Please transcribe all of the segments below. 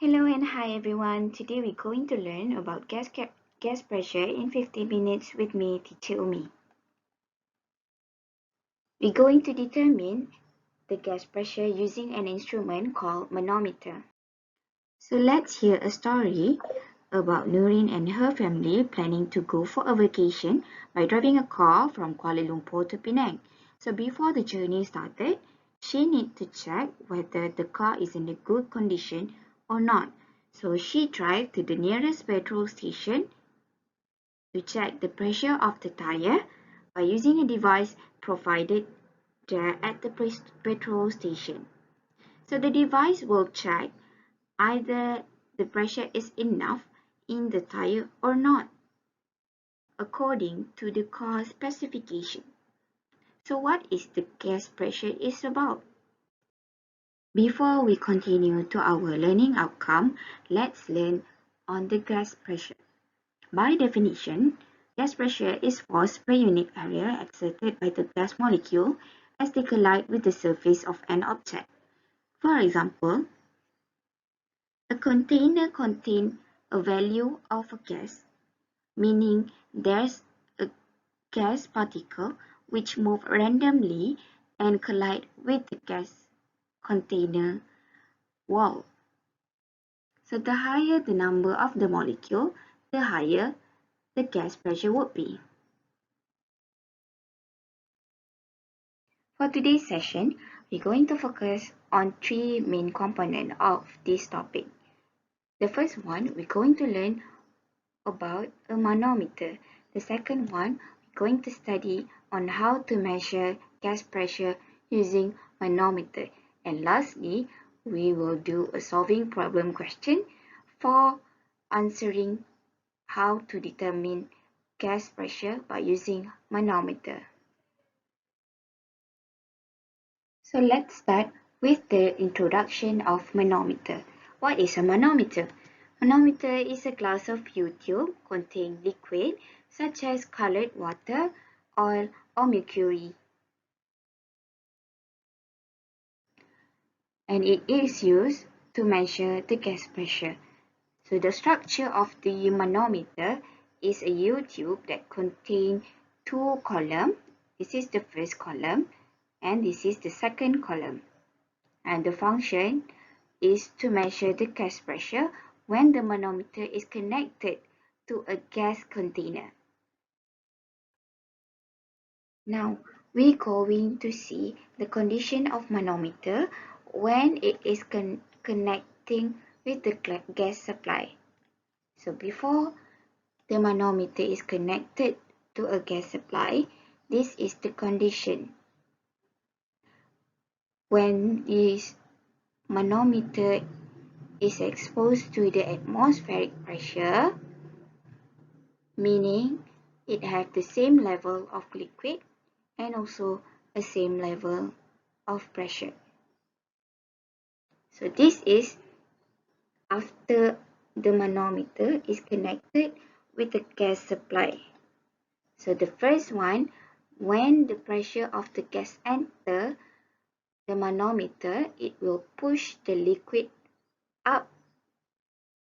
Hello and hi everyone. Today we're going to learn about gas pressure in 50 minutes with me, Teacher Umi. We're going to determine the gas pressure using an instrument called manometer. So let's hear a story about Nurin and her family planning to go for a vacation by driving a car from Kuala Lumpur to Penang. So before the journey started, she needed to check whether the car is in a good condition or not. So she drive to the nearest petrol station to check the pressure of the tire by using a device provided there at the petrol station. So the device will check either the pressure is enough in the tire or not, according to the car specification. So what is the gas pressure is about? Before we continue to our learning outcome, let's learn on the gas pressure. By definition, gas pressure is force per unit area exerted by the gas molecule as they collide with the surface of an object. For example, a container contains a value of a gas, meaning there's a gas particle which move randomly and collide with the gas container wall. So the higher the number of the molecule, the higher the gas pressure would be. For today's session, we're going to focus on three main components of this topic. The first one, we're going to learn about a manometer. The second one, we're going to study on how to measure gas pressure using manometer. And lastly, we will do a solving problem question for answering how to determine gas pressure by using manometer. So let's start with the introduction of manometer. What is a manometer? Manometer is a glass of blue tube containing liquid such as colored water, oil, or mercury. And it is used to measure the gas pressure. So the structure of the manometer is a U tube that contains two columns. This is the first column and this is the second column. And the function is to measure the gas pressure when the manometer is connected to a gas container. Now, we're going to see the condition of manometer when it is connecting with the gas supply. So before the manometer is connected to a gas supply, this is the condition. When this manometer is exposed to the atmospheric pressure, meaning it has the same level of liquid and also a same level of pressure. So this is after the manometer is connected with the gas supply. So the first one, when the pressure of the gas enter the manometer, it will push the liquid up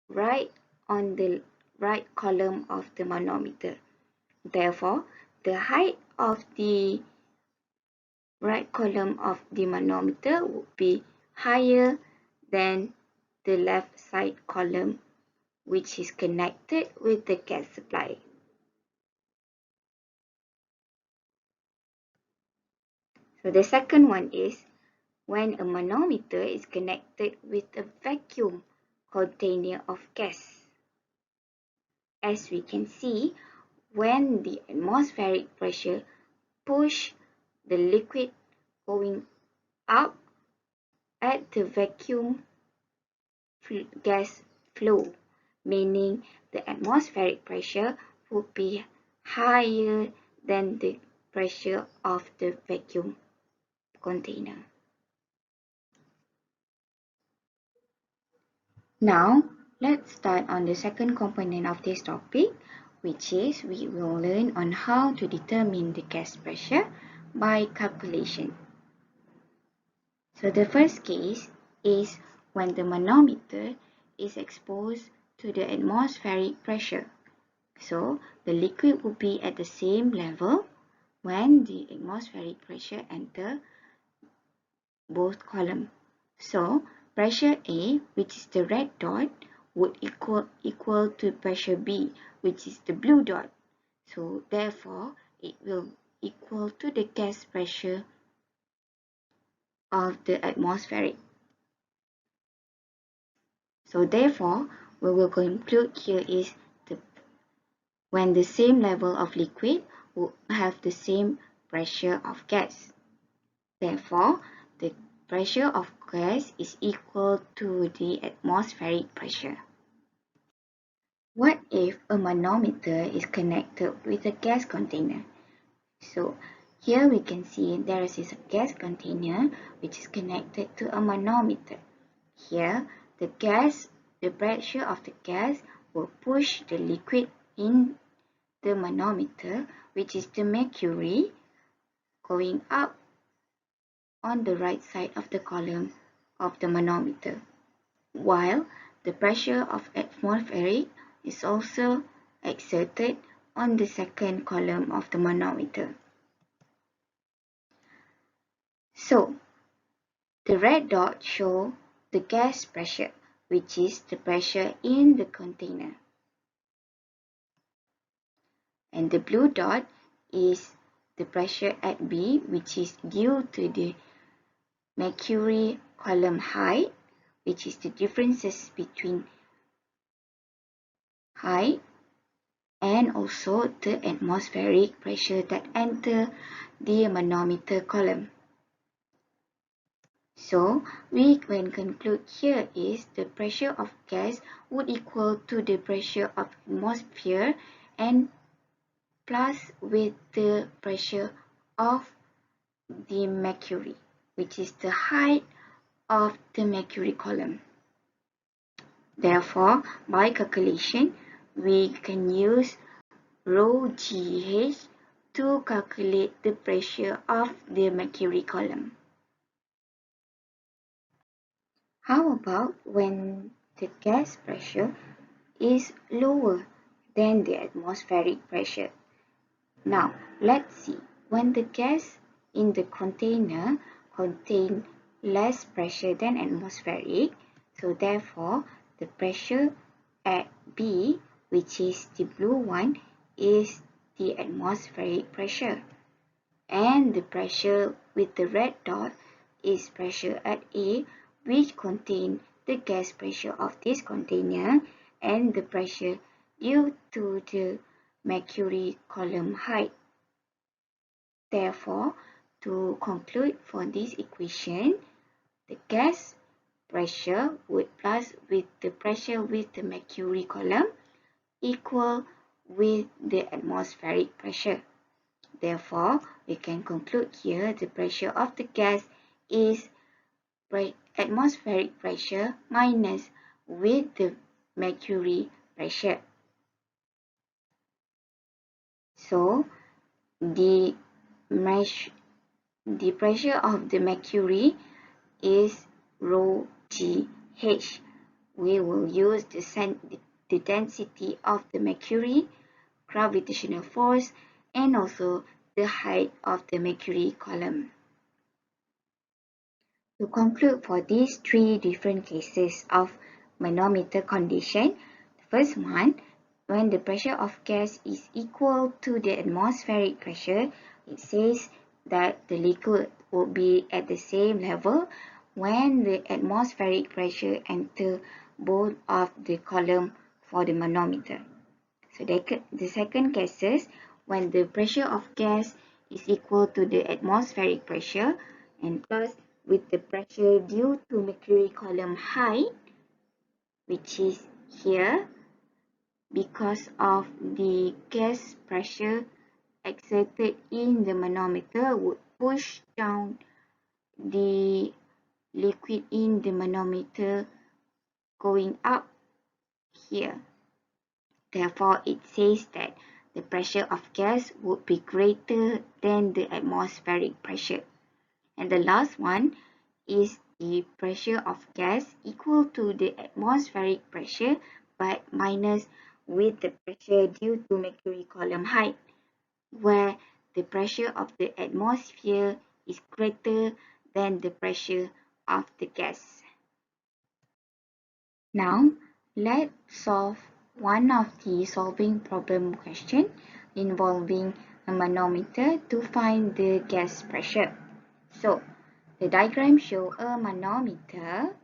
right on the right column of the manometer. Therefore, the height of the right column of the manometer would be higher than the left side column, which is connected with the gas supply. So the second one is when a manometer is connected with a vacuum container of gas. As we can see, when the atmospheric pressure push the liquid going up at the vacuum gas flow, meaning the atmospheric pressure would be higher than the pressure of the vacuum container. Now, let's start on the second component of this topic, which is we will learn on how to determine the gas pressure by calculation. So the first case is when the manometer is exposed to the atmospheric pressure. So the liquid will be at the same level when the atmospheric pressure enter both columns. So pressure A, which is the red dot, would equal to pressure B, which is the blue dot. So therefore, it will equal to the gas pressure of the atmospheric. So therefore, we will conclude here is when the same level of liquid will have the same pressure of gas. Therefore, the pressure of gas is equal to the atmospheric pressure. What if a manometer is connected with a gas container? So here we can see there is a gas container which is connected to a manometer. Here the pressure of the gas will push the liquid in the manometer, which is the mercury, going up on the right side of the column of the manometer, while the pressure of atmospheric is also exerted on the second column of the manometer. So, the red dot shows the gas pressure, which is the pressure in the container. And the blue dot is the pressure at B, which is due to the mercury column height, which is the differences between height and also the atmospheric pressure that enter the manometer column. So we can conclude here is the pressure of gas would equal to the pressure of atmosphere and plus with the pressure of the mercury, which is the height of the mercury column. Therefore, by calculation, we can use rho GH to calculate the pressure of the mercury column. How about when the gas pressure is lower than the atmospheric pressure? Now, let's see. When the gas in the container contains less pressure than atmospheric, so therefore the pressure at B, which is the blue one, is the atmospheric pressure. And the pressure with the red dot is pressure at A, which contains the gas pressure of this container and the pressure due to the mercury column height. Therefore, to conclude for this equation, the gas pressure would plus with the pressure with the mercury column equal with the atmospheric pressure. Therefore, we can conclude here the pressure of the gas is atmospheric pressure minus with the mercury pressure. So, the pressure of the mercury is rho GH. We will use the density of the mercury, gravitational force, and also the height of the mercury column. To conclude for these three different cases of manometer condition, the first one, when the pressure of gas is equal to the atmospheric pressure, it says that the liquid will be at the same level when the atmospheric pressure enter both of the column for the manometer. So the second case is when the pressure of gas is equal to the atmospheric pressure and plus with the pressure due to mercury column height, which is here because of the gas pressure exerted in the manometer would push down the liquid in the manometer going up here. Therefore, it says that the pressure of gas would be greater than the atmospheric pressure. And the last one is the pressure of gas equal to the atmospheric pressure but minus with the pressure due to mercury column height, where the pressure of the atmosphere is greater than the pressure of the gas. Now, let's solve one of the solving problem question involving a manometer to find the gas pressure. So, the diagram shows a manometer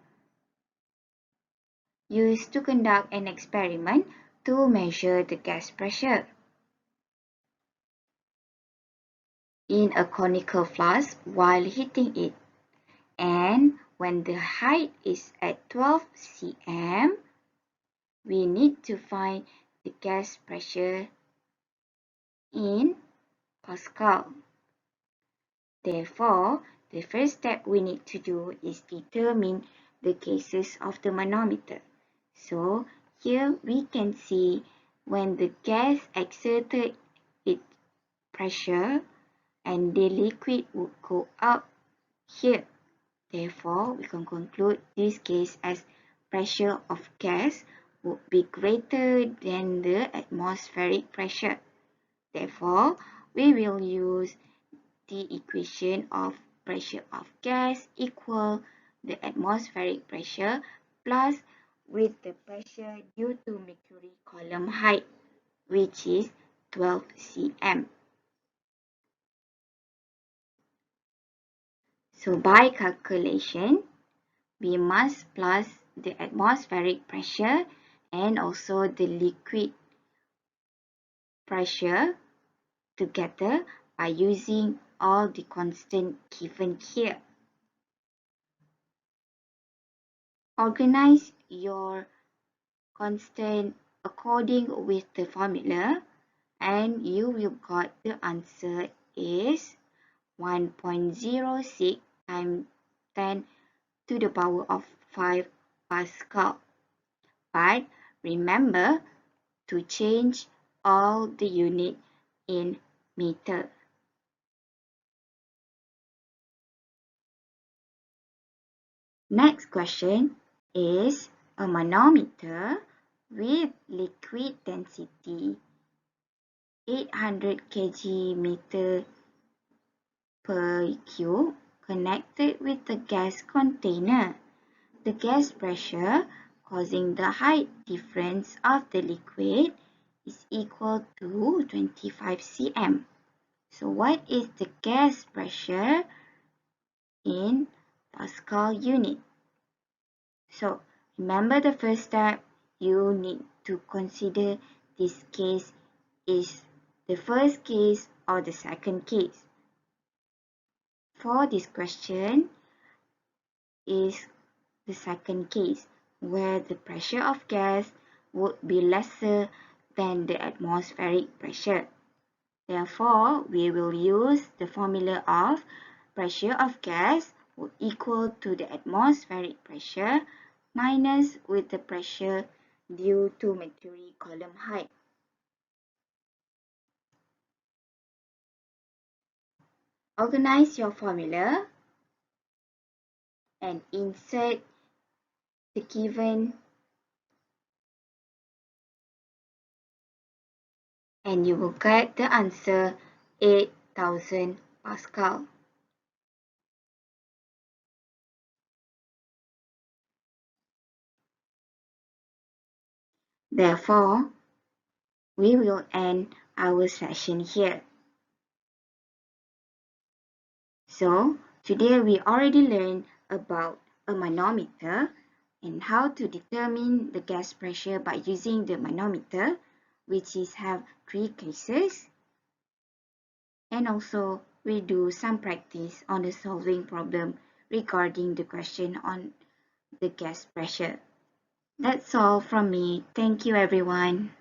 used to conduct an experiment to measure the gas pressure in a conical flask while heating it. And when the height is at 12 cm, we need to find the gas pressure in Pascal. Therefore, the first step we need to do is determine the cases of the manometer. So, here we can see when the gas exerted its pressure and the liquid would go up here. Therefore, we can conclude this case as pressure of gas would be greater than the atmospheric pressure. Therefore, we will use the equation of pressure of gas equal the atmospheric pressure plus with the pressure due to mercury column height, which is 12 cm. So by calculation, we must plus the atmospheric pressure and also the liquid pressure together by using all the constant given here. Organize your constant according with the formula and you will got the answer is 1.06 times 10 to the power of 5 Pascal. But remember to change all the unit in meter. Next question is a manometer with liquid density 800 kg meter per cube connected with the gas container. The gas pressure causing the height difference of the liquid is equal to 25 cm. So what is the gas pressure in Pascal unit? So remember the first step, you need to consider this case is the first case or the second case. For this question is the second case where the pressure of gas would be lesser than the atmospheric pressure. Therefore, we will use the formula of pressure of gas would equal to the atmospheric pressure minus with the pressure due to mercury column height. Organize your formula and insert the given and you will get the answer 8,000 Pascal. Therefore, we will end our session here. So, today we already learned about a manometer and how to determine the gas pressure by using the manometer, which is have 3 cases. And also, we do some practice on the solving problem regarding the question on the gas pressure. That's all from me. Thank you, everyone.